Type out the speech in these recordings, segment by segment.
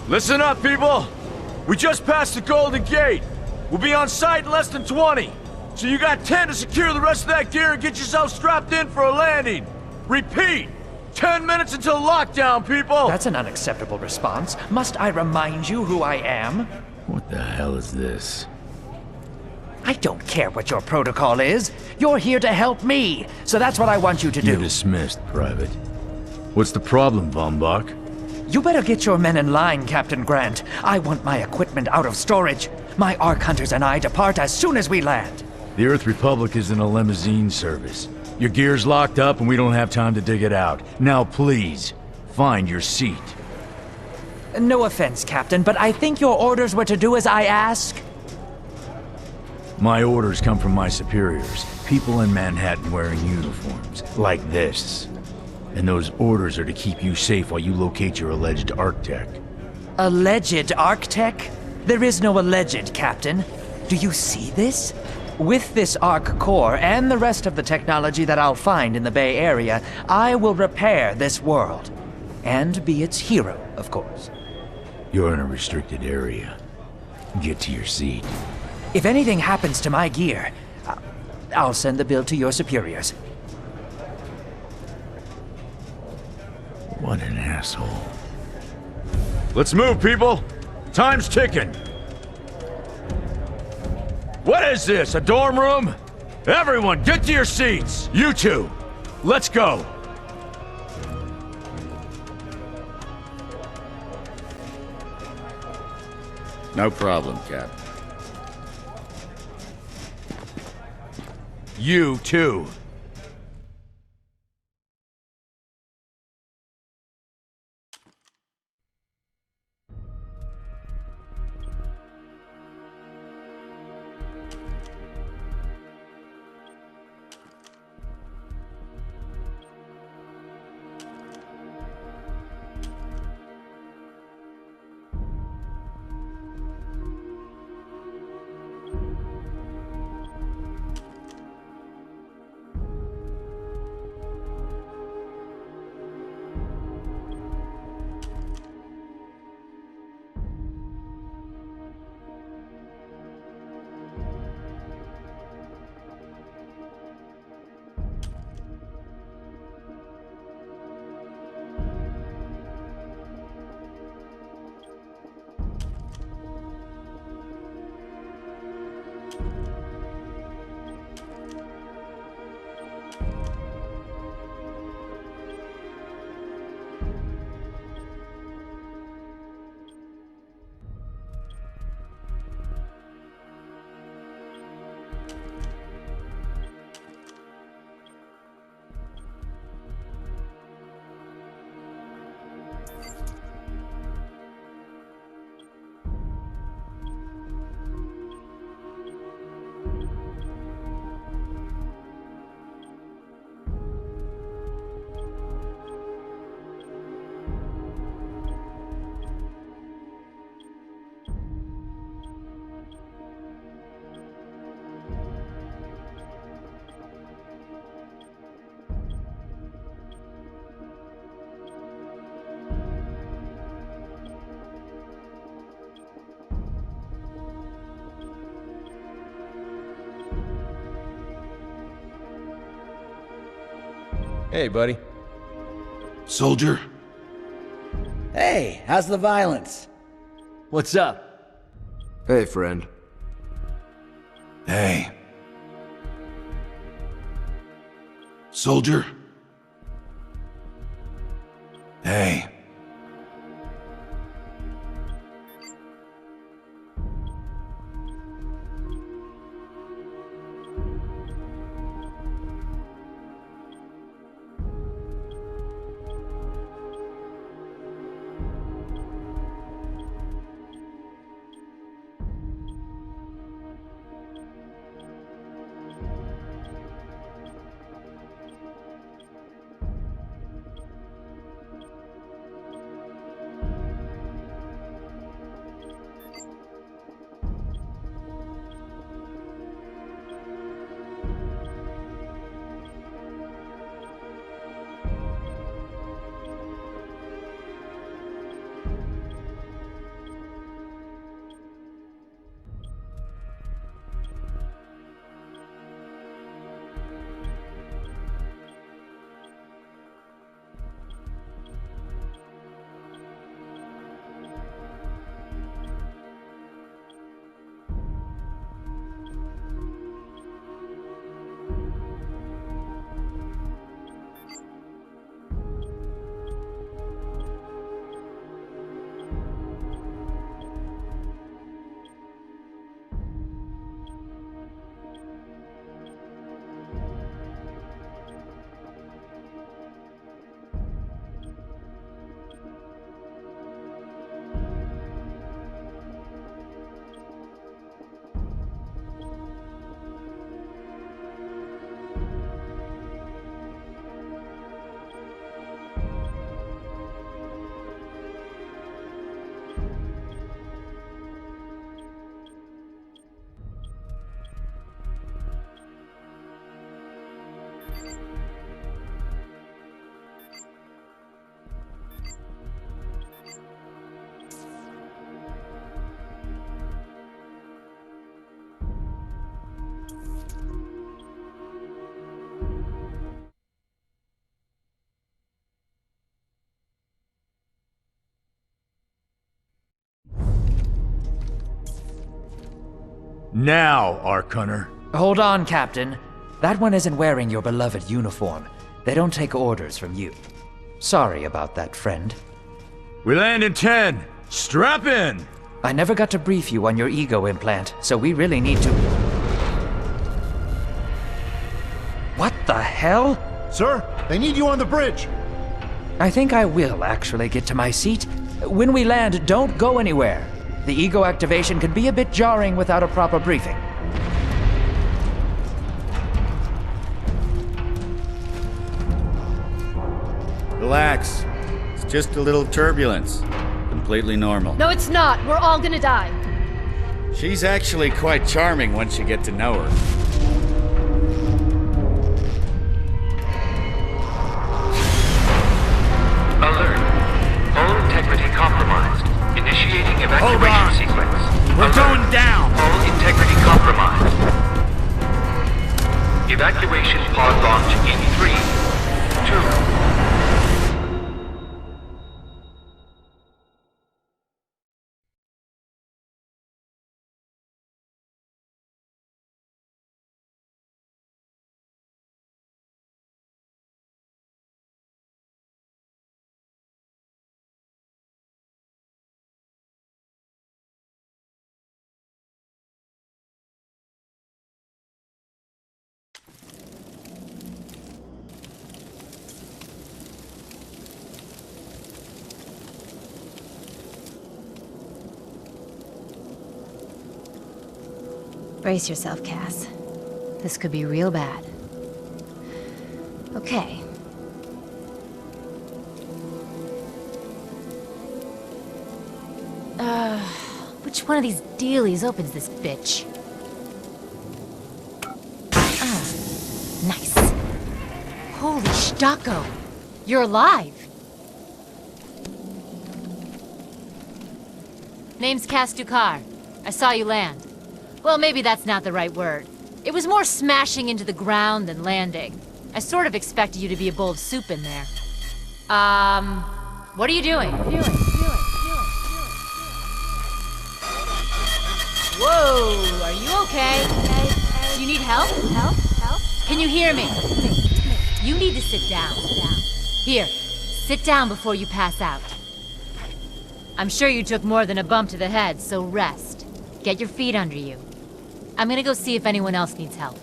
Listen up, people! We just passed the Golden Gate. We'll be on site in less than 20. So you got 10 to secure the rest of that gear and get yourself strapped in for a landing. Repeat! 10 minutes until lockdown, people! That's an unacceptable response. Must I remind you who I am? What the hell is this? I don't care what your protocol is. You're here to help me, so that's what I want you to You're do. dismissed, Private. What's the problem, Von Bach? You better get your men in line, Captain Grant. I want my equipment out of storage. My Ark Hunters and I depart as soon as we land. The Earth Republic is in a limousine service. Your gear's locked up and we don't have time to dig it out. Now please, find your seat. No offense, Captain, but I think your orders were to do as I ask. My orders come from my superiors. People in Manhattan wearing uniforms, like this. And those orders are to keep you safe while you locate your alleged Arc-Tech. Alleged Arc-Tech? There is no alleged, Captain. Do you see this? With this Arc core and the rest of the technology that I'll find in the Bay Area, I will repair this world. And be its hero, of course. You're in a restricted area. Get to your seat. If anything happens to my gear, I'll send the bill to your superiors. What an asshole. Let's move, people! Time's ticking! What is this, a dorm room? Everyone, get to your seats! You two, let's go! No problem, Cap. You too. Hey, buddy. Soldier? Hey, how's the violence? What's up? Hey, friend. Hey. Soldier? Hey. Now, Ark Hunter. Hold on, Captain. That one isn't wearing your beloved uniform. They don't take orders from you. Sorry about that, friend. We land in 10. Strap in! I never got to brief you on your ego implant, so we really need to... What the hell? Sir, they need you on the bridge. I think I will actually get to my seat. When we land, don't go anywhere. The ego activation can be a bit jarring without a proper briefing. Relax. It's just a little turbulence. Completely normal. No, it's not. We're all gonna die. She's actually quite charming once you get to know her. Alert. All integrity compromised. Initiating evacuation sequence. We're going down! All integrity compromised. Evacuation pod launch in 3, 2... Brace yourself, Cass. This could be real bad. Okay. Which one of these dealies opens this bitch? Nice. Holy Stocko! You're alive! Name's Cass Dukar. I saw you land. Well, maybe that's not the right word. It was more smashing into the ground than landing. I sort of expected you to be a bowl of soup in there. What are you doing? Whoa, are you okay? Do you need help? Can you hear me? You need to sit down. Here, sit down before you pass out. I'm sure you took more than a bump to the head, so rest. Get your feet under you. I'm gonna go see if anyone else needs help.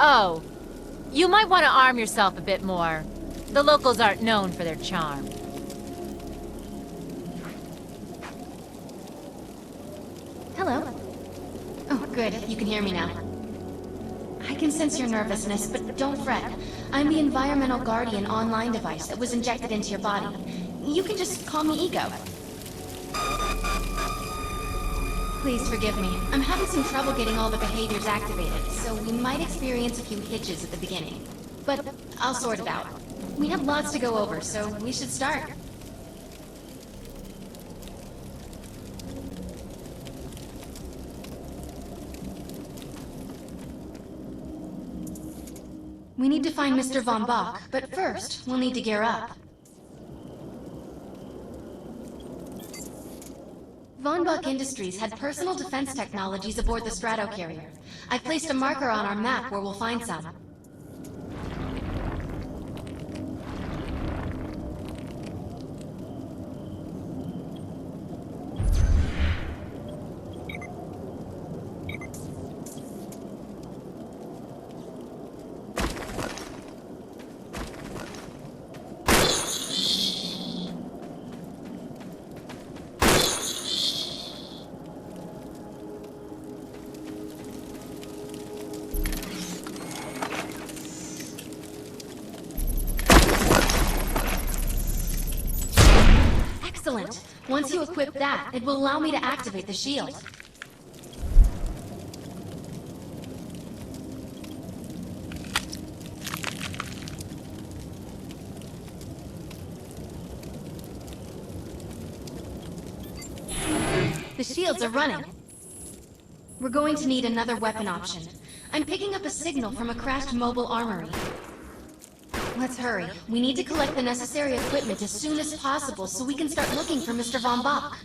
Oh, you might want to arm yourself a bit more. The locals aren't known for their charm. Hello. Oh, good. You can hear me now. I can sense your nervousness, but don't fret. I'm the environmental guardian online device that was injected into your body. You can just call me Ego. Please forgive me. I'm having some trouble getting all the behaviors activated, so we might experience a few hitches at the beginning. But I'll sort it out. We have lots to go over, so we should start. We need to find Mr. Von Bach, but first, we'll need to gear up. Von Bach Industries had personal defense technologies aboard the Stratocarrier. I placed a marker on our map where we'll find some. Excellent. Once you equip that, it will allow me to activate the shield. The shields are running. We're going to need another weapon option. I'm picking up a signal from a crashed mobile armory. Let's hurry. We need to collect the necessary equipment as soon as possible so we can start looking for Mr. Von Bach.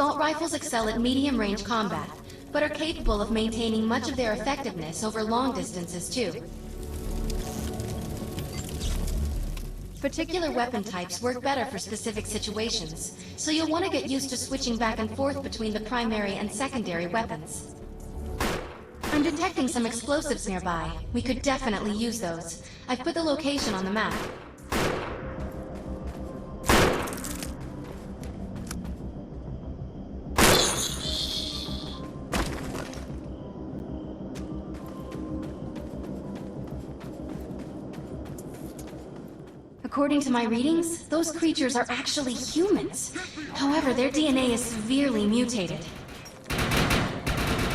Assault rifles excel at medium-range combat, but are capable of maintaining much of their effectiveness over long distances too. Particular weapon types work better for specific situations, so you'll want to get used to switching back and forth between the primary and secondary weapons. I'm detecting some explosives nearby. We could definitely use those. I've put the location on the map. According to my readings, those creatures are actually humans. However, their DNA is severely mutated.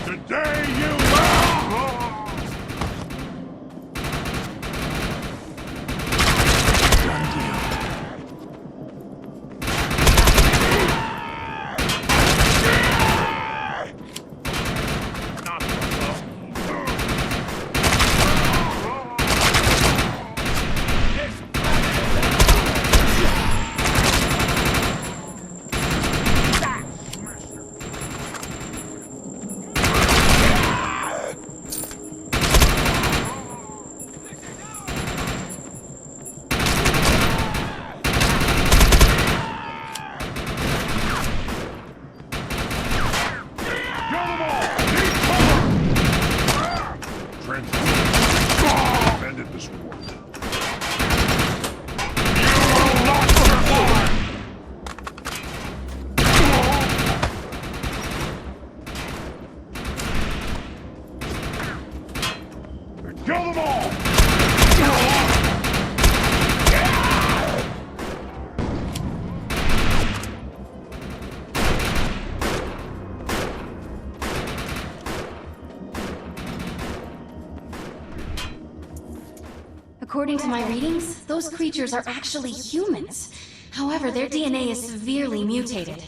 Today you will! Ended this war. You will not survive! Kill them all! According to my readings, those creatures are actually humans. However, their DNA is severely mutated.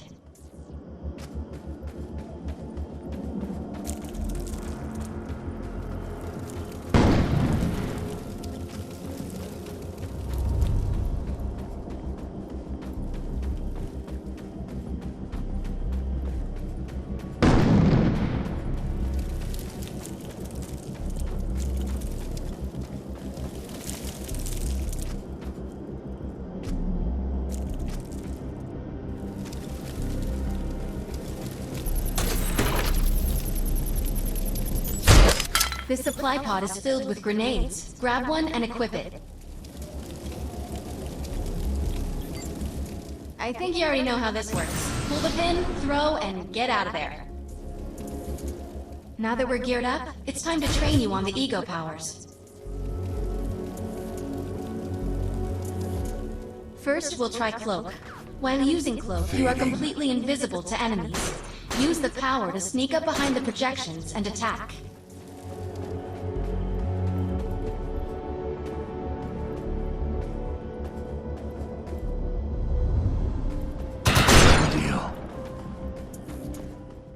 This supply pod is filled with grenades. Grab one and equip it. I think you already know how this works. Pull the pin, throw, and get out of there. Now that we're geared up, it's time to train you on the ego powers. First, we'll try Cloak. While using Cloak, you are completely invisible to enemies. Use the power to sneak up behind the projections and attack.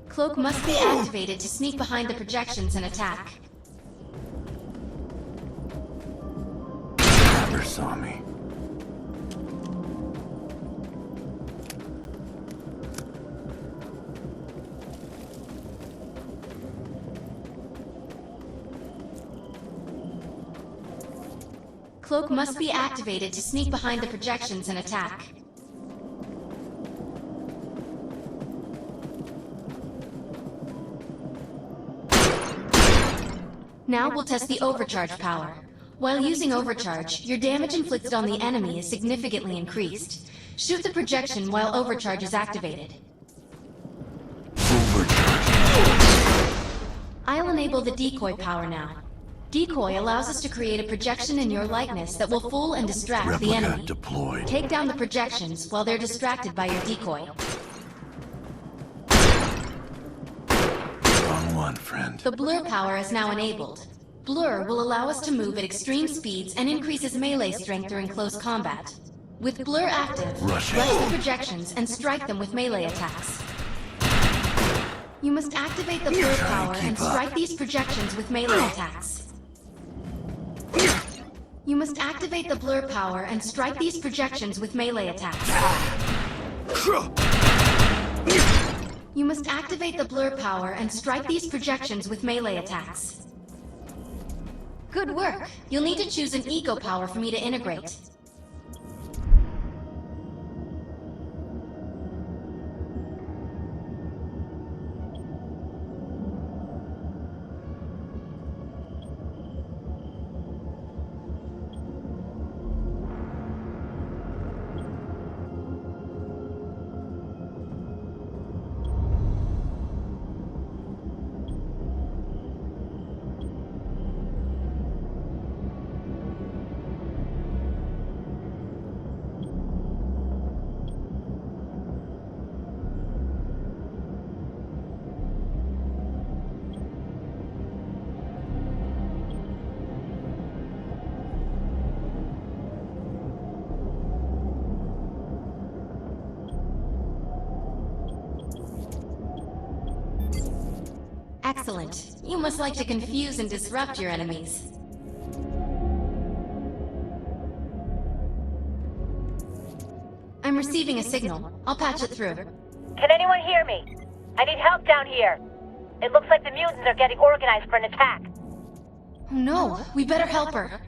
Cloak must be activated to sneak behind the projections and attack. Never saw me. Cloak must be activated to sneak behind the projections and attack. Now we'll test the overcharge power. While using overcharge, your damage inflicted on the enemy is significantly increased. Shoot the projection while overcharge is activated. I'll enable the decoy power now. Decoy allows us to create a projection in your likeness that will fool and distract the enemy. Deployed. Take down the projections while they're distracted by your decoy. Wrong one, friend. The blur power is now enabled. Blur will allow us to move at extreme speeds and increases melee strength during close combat. With blur active, rush the projections and strike them with melee attacks. You must activate the blur power and strike these projections with melee attacks. You must activate the blur power and strike these projections with melee attacks. You must activate the blur power and strike these projections with melee attacks. Good work. You'll need to choose an eco power for me to integrate. Excellent. You must like to confuse and disrupt your enemies. I'm receiving a signal. I'll patch it through. Can anyone hear me? I need help down here. It looks like the mutants are getting organized for an attack. Oh no, we better help her.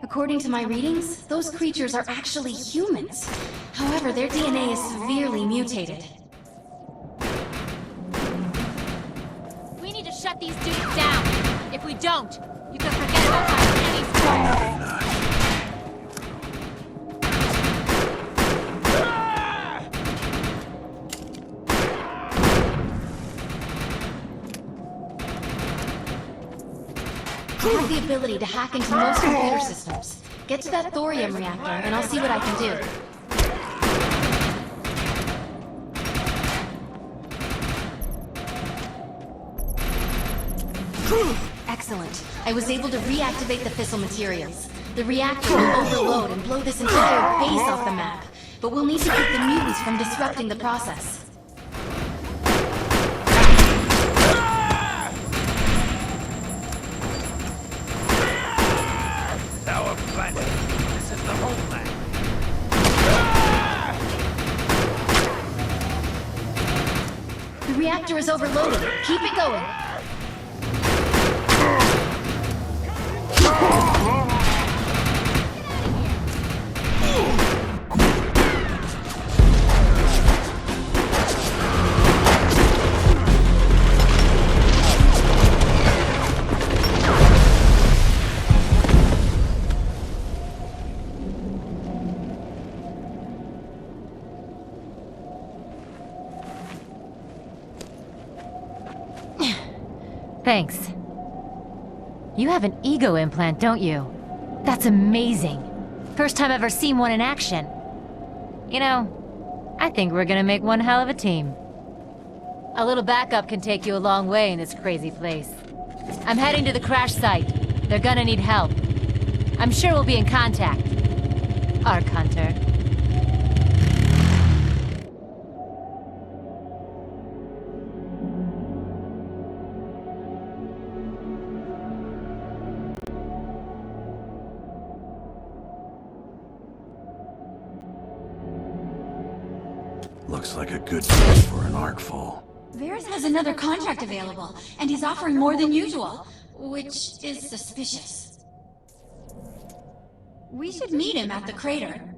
According to my readings, those creatures are actually humans. However, their DNA is severely mutated. We need to shut these dudes down. If we don't, you can forget about finding any form. I have the ability to hack into most computer systems. Get to that thorium reactor, and I'll see what I can do. Excellent. I was able to reactivate the fissile materials. The reactor will overload and blow this entire base off the map, but we'll need to keep the mutants from disrupting the process. This is the homeland. The reactor is overloaded. Keep it going. Thanks. You have an ego implant, don't you? That's amazing. First time I've ever seen one in action. You know, I think we're gonna make one hell of a team. A little backup can take you a long way in this crazy place. I'm heading to the crash site. They're gonna need help. I'm sure we'll be in contact. Arc Hunter. Looks like a good place for an arc fall. Varys has another contract available, and he's offering more than usual, which is suspicious. We should meet him at the crater.